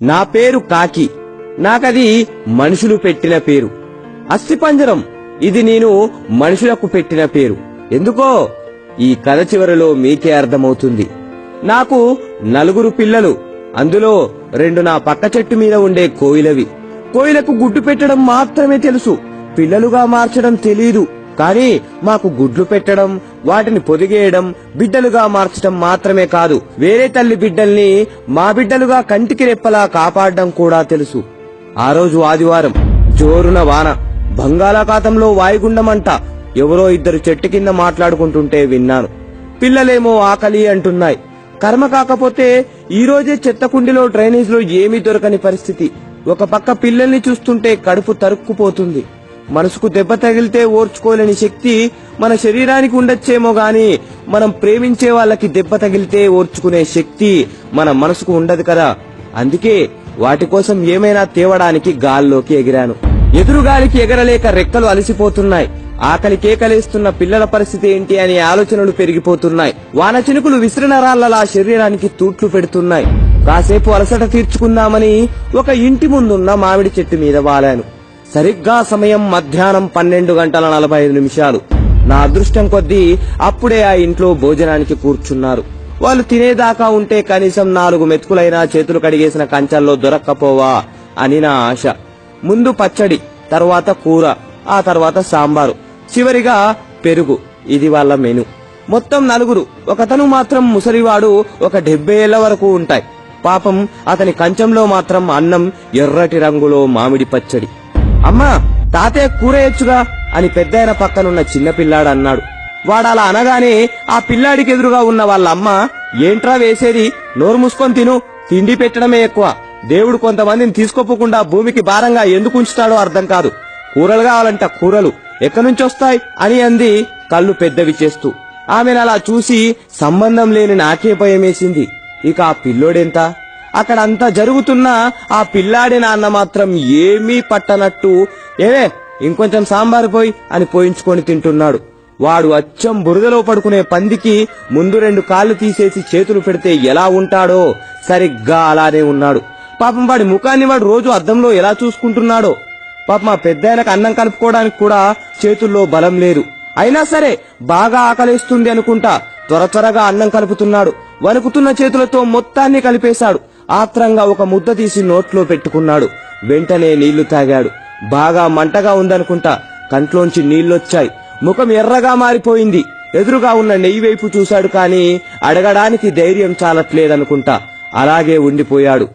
నా పేరు కాకి. నాకది మనుషులు పెట్టిన పేరు. అస్థిపంజరం ఇది నేను మనుషులకు పెట్టిన పేరు. ఎందుకో ఈ కథ చివరిలో మీకే అర్థమవుతుంది. నాకు 4 పిల్లలు. అందులో 2 నా పక్క చెట్టు మీద ఉండే కోయిలవి. కోయిలకు గుడ్డు పెట్టడం మాత్రమే తెలుసు, పిల్లలుగా మార్చడం తెలీదు. కానీ మాకు గుడ్లు పెట్టడం, వాటిని పొదిగేయడం, బిడ్డలుగా మార్చడం మాత్రమే కాదు, వేరే తల్లి బిడ్డల్ని మా బిడ్డలుగా కంటికి రెప్పలా కాపాడడం కూడా తెలుసు. ఆ రోజు ఆదివారం, జోరున వాన, బంగాళాఖాతంలో వాయుగుండమంట. ఎవరో 2 చెట్టు కింద మాట్లాడుకుంటుంటే విన్నాను. పిల్లలేమో ఆకలి అంటున్నాయి. కర్మ కాకపోతే ఈ రోజే చెత్తకుండిలో డ్రైనేజ్ లో ఏమీ దొరకని పరిస్థితి. ఒక పక్క పిల్లల్ని చూస్తుంటే కడుపు తరుక్కుపోతుంది. మనసుకు దెబ్బ తగిలితే ఓర్చుకోలేని శక్తి మన శరీరానికి ఉండొచ్చేమో గాని మనం ప్రేమించే వాళ్ళకి దెబ్బ తగిలితే ఓర్చుకునే శక్తి మన మనసుకు ఉండదు కదా. అందుకే వాటి కోసం ఏమైనా తేవడానికి గాల్లోకి ఎగిరాను. ఎదురుగాలికి ఎగరలేక రెక్కలు అలసిపోతున్నాయి. ఆకలి కేకలేస్తున్న పిల్లల పరిస్థితి ఏంటి అనే ఆలోచనలు పెరిగిపోతున్నాయి. వాన చినుకులు విసిరినరాళ్లలా శరీరానికి తూట్లు పెడుతున్నాయి. కాసేపు అలసట తీర్చుకుందామని ఒక ఇంటి ముందున్న మామిడి చెట్టు మీద వాలాను. సరిగ్గా సమయం మధ్యాహ్నం 12:45. నా అదృష్టం కొద్దీ అప్పుడే ఆ ఇంట్లో భోజనానికి కూర్చున్నారు. వాళ్ళు తినేదాకా ఉంటే కనీసం 4 మెతుకులైనా చేతులు కడిగేసిన కంచాల్లో దొరక్కపోవా అని నా ఆశ. ముందు పచ్చడి, తర్వాత కూర, ఆ తర్వాత సాంబారు, చివరిగా పెరుగు. ఇది వాళ్ళ మెను. మొత్తం 4. ఒకతను మాత్రం ముసలివాడు, ఒక 70 ఏళ్ల వరకు ఉంటాయి. పాపం అతని కంచంలో మాత్రం అన్నం, ఎర్రటి రంగులో మామిడి పచ్చడి. అమ్మా, తాతయ్య కూర ఎచ్చుగా అని పెద్దాయన పక్కనున్న చిన్నపిల్లాడు అన్నాడు. వాడలా అనగానే ఆ పిల్లాడికి ఎదురుగా ఉన్న వాళ్ళ అమ్మ, ఏంట్రా వేసేది, నోరు మూసుకొని తిను, తిండి పెట్టడమే ఎక్కువ. దేవుడు కొంతమందిని తీసుకోపోకుండా భూమికి భారంగా ఎందుకు ఉంచుతాడో అర్థం కాదు. కూరలు కావాలంట, కూరలు ఎక్కడి నుంచి వస్తాయి అని అంది కళ్ళు పెద్దవి చేస్తూ. ఆమెనలా చూసి సంబంధం లేని నాకే భయమేసింది. ఇక ఆ పిల్లోడెంత? అక్కడంతా జరుగుతున్నా ఆ పిల్లాడి నాన్న మాత్రం ఏమీ పట్టనట్టు, ఏవే ఇంకొంచెం సాంబారు పోయి అని పోయించుకొని తింటున్నాడు. వాడు అచ్చం బురదలో పడుకునే పందికి ముందు 2 కాళ్లు తీసేసి చేతులు పెడితే ఎలా ఉంటాడో సరిగ్గా అలానే ఉన్నాడు. పాపం వాడి ముఖాన్ని వాడు రోజు అద్దంలో ఎలా చూసుకుంటున్నాడో. పాపం మా పెద్దాయనకు అన్నం కలుపుకోవడానికి కూడా చేతుల్లో బలం లేదు. అయినా సరే బాగా ఆకలేస్తుంది అనుకుంటా త్వరగా అన్నం కలుపుతున్నాడు. వణుకుతున్న చేతులతో మొత్తాన్ని కలిపేశాడు. ఆత్రంగా ఒక ముద్ద తీసి నోట్లో పెట్టుకున్నాడు. వెంటనే నీళ్లు తాగాడు. బాగా మంటగా ఉందనుకుంటా కంట్లోంచి నీళ్లొచ్చాయి. ముఖం ఎర్రగా మారిపోయింది. ఎదురుగా ఉన్న నెయ్యి వైపు చూశాడు, కానీ అడగడానికి ధైర్యం చాలట్లేదనుకుంటా అలాగే ఉండిపోయాడు.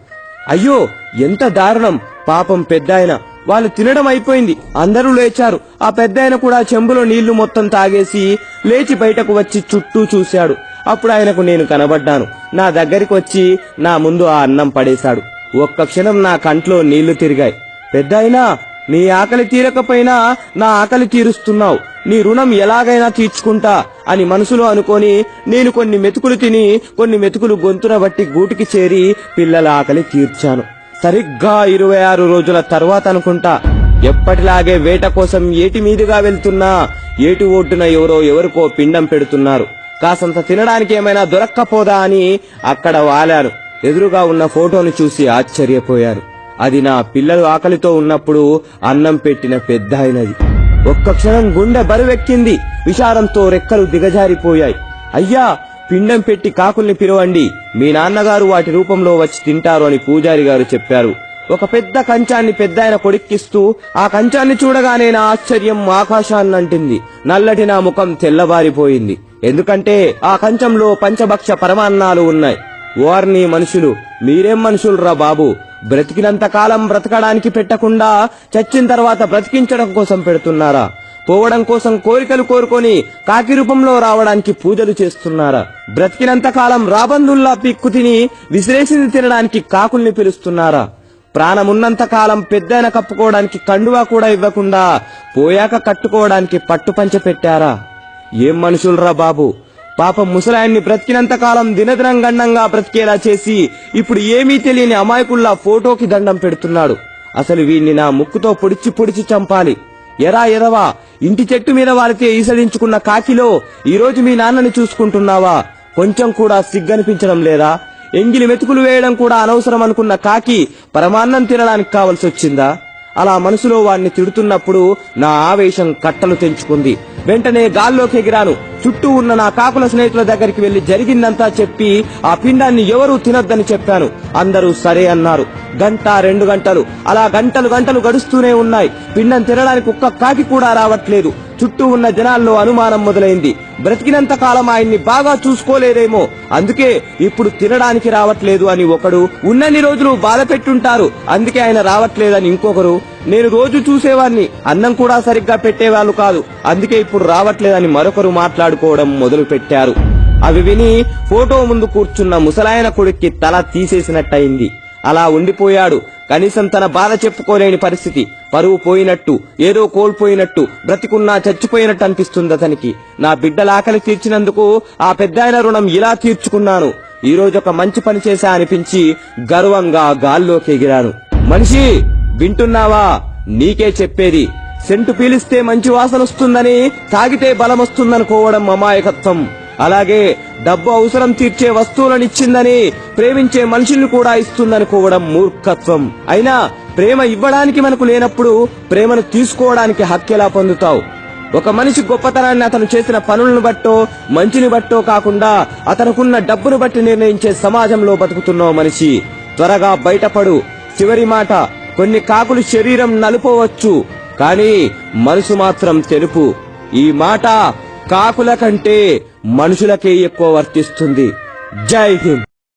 అయ్యో, ఎంత దారుణం! పాపం పెద్దాయన. వాళ్ళు తినడం అయిపోయింది. అందరూ లేచారు. ఆ పెద్దాయన కూడా చెంబులో నీళ్లు మొత్తం తాగేసి లేచి బయటకు వచ్చి చుట్టూ చూశాడు. అప్పుడు ఆయనకు నేను కనబడ్డాను. నా దగ్గరికి వచ్చి నా ముందు ఆ అన్నం పడేశాడు. ఒక్క క్షణం నా కంట్లో నీళ్లు తిరిగాయి. పెద్దాయనా, నీ ఆకలి తీరకపోయినా నా ఆకలి తీరుస్తున్నావు. నీ రుణం ఎలాగైనా తీర్చుకుంటా అని మనసులో అనుకొని నేను కొన్ని మెతుకులు తిని కొన్ని మెతుకులు గొంతున బట్టి గూటికి చేరి పిల్లల ఆకలి తీర్చాను. సరిగ్గా 26 రోజుల తర్వాత అనుకుంటా, ఎప్పటిలాగే వేట కోసం ఏటి మీదుగా వెళ్తున్నా ఏటి ఒడ్డున ఎవరికో పిండం పెడుతున్నారు. కాసంత తినడానికి ఏమైనా దొరక్కపోదా అని అక్కడ వాలాను. ఎదురుగా ఉన్న ఫోటోను చూసి ఆశ్చర్యపోయాను. అది నా పిల్లలు ఆకలితో ఉన్నప్పుడు అన్నం పెట్టిన పెద్దాయనది. ఒక్క క్షణం గుండె బరువెక్కింది. విచారంతో రెక్కలు దిగజారిపోయాయి. అయ్యా, పిండం పెట్టి కాకుల్ని పిలవండి, మీ నాన్నగారు వాటి రూపంలో వచ్చి తింటారు అని పూజారి గారు చెప్పారు. ఒక పెద్ద కంచాన్ని పెద్దాయన కొడిక్కిస్తూ, ఆ కంచాన్ని చూడగానే నా ఆశ్చర్యం ఆకాశాన్నంటింది. నల్లటి నా ముఖం తెల్లబారిపోయింది. ఎందుకంటే ఆ కంచంలో పంచభక్ష పరమాన్నాలు ఉన్నాయి. వారిని మనుషులు, మీరేం మనుషులురా బాబు! బ్రతికినంత కాలం బ్రతకడానికి పెట్టకుండా చచ్చిన తర్వాత బ్రతికించడం కోసం పెడుతున్నారా? పోవడం కోసం కోరికలు కోరుకొని కాకి రూపంలో రావడానికి పూజలు చేస్తున్నారా? బ్రతికినంత కాలం రాబందుల్లా పిక్కు తిని విసిరేసింది తినడానికి కాకుల్ని పిలుస్తున్నారా? ప్రాణమున్నంత కాలం పెద్దైన కప్పుకోవడానికి కండువా కూడా ఇవ్వకుండా పోయాక కట్టుకోవడానికి పట్టుపంచ పెట్టారా? ఏం మనుషులరా బాబు! పాపం ముసలాయన్ని బ్రతికినంత కాలం దినదినం గండంగా బ్రతికేలా చేసి ఇప్పుడు ఏమీ తెలియని అమాయకుల్లా ఫోటోకి దండం పెడుతున్నాడు. అసలు వీణ్ణి నా ముక్కుతో పొడిచి చంపాలి. ఎరా ఎదవా, ఇంటి చెట్టు మీద వారితే ఈసడించుకున్న కాకిలో ఈరోజు మీ నాన్నని చూసుకుంటున్నావా? కొంచెం కూడా సిగ్గనిపించడం లేదా? ఎంగిలి మెతుకులు వేయడం కూడా అనవసరం అనుకున్న కాకి పరమాన్నం తినడానికి కావలసి వచ్చిందా? అలా మనసులో వాణ్ణి తిడుతున్నప్పుడు నా ఆవేశం కట్టలు తెంచుకుంది. వెంటనే గాల్లోకి ఎగిరాను. చుట్టూ ఉన్న నా కాకుల స్నేహితుల దగ్గరికి వెళ్లి జరిగిందంతా చెప్పి ఆ పిండాన్ని ఎవరూ తినొద్దని చెప్పాను. అందరూ సరే అన్నారు. గంట 2 గంటలు అలా గంటలు గడుస్తూనే ఉన్నాయి. పిండం తినడానికి ఒక్క కాకి కూడా రావట్లేదు. చుట్టూ ఉన్న జనాల్లో అనుమానం మొదలైంది. బ్రతికినంత కాలం ఆయన్ని బాగా చూసుకోలేదేమో, అందుకే ఇప్పుడు తినడానికి రావట్లేదు అని ఒకడు, ఉన్నన్ని రోజులు బాధ పెట్టుంటారు అందుకే ఆయన రావట్లేదని ఇంకొకరు, నేను రోజు చూసేవాణ్ణి అన్నం కూడా సరిగ్గా పెట్టేవాళ్ళు కాదు అందుకే ఇప్పుడు రావట్లేదని మరొకరు మాట్లాడుకోవడం మొదలు పెట్టారు. అవి విని ఫోటో ముందు కూర్చున్న ముసలాయన కొడుక్కి తల తీసేసినట్టయింది. అలా ఉండిపోయాడు. కనీసం తన బాధ చెప్పుకోలేని పరిస్థితి. పరువు పోయినట్టు, ఏదో కోల్పోయినట్టు, బ్రతికున్నా చచ్చిపోయినట్టు అనిపిస్తుంది అతనికి. నా బిడ్డల ఆకలి తీర్చినందుకు ఆ పెద్దాయన రుణం ఇలా తీర్చుకున్నాను. ఈ రోజు ఒక మంచి పని చేశా అనిపించి గర్వంగా గాల్లోకి ఎగిరాను. మనిషి, వింటున్నావా? నీకే చెప్పేది. సెంటు పీలిస్తే మంచి వాసన వస్తుందని, తాగితే బలం వస్తుందనుకోవడం అమాయకత్వం. అలాగే డబ్బు అవసరం తీర్చే వస్తువులనిచ్చిందని, ప్రేమించే మనుషుల్ని కూడా ఇస్తుందనుకోవడం మూర్ఖత్వం. అయినా ప్రేమ ఇవ్వడానికి మనకు లేనప్పుడు ప్రేమను తీసుకోవడానికి హక్కెలా పొందుతావు? ఒక మనిషి గొప్పతనాన్ని అతను చేసిన పనులను బట్టో మంచిని బట్టో కాకుండా అతనుకున్న డబ్బును బట్టి నిర్ణయించే సమాజంలో బతుకుతున్నావు మనిషి. త్వరగా బయటపడు. చివరి మాట, కొన్ని కాకులు శరీరం నలుపవచ్చు కానీ మనసు మాత్రం తెలుపు. ఈ మాట కాకుల కంటే మనుషులకే ఎక్కువ వర్తిస్తుంది. జై హింద్.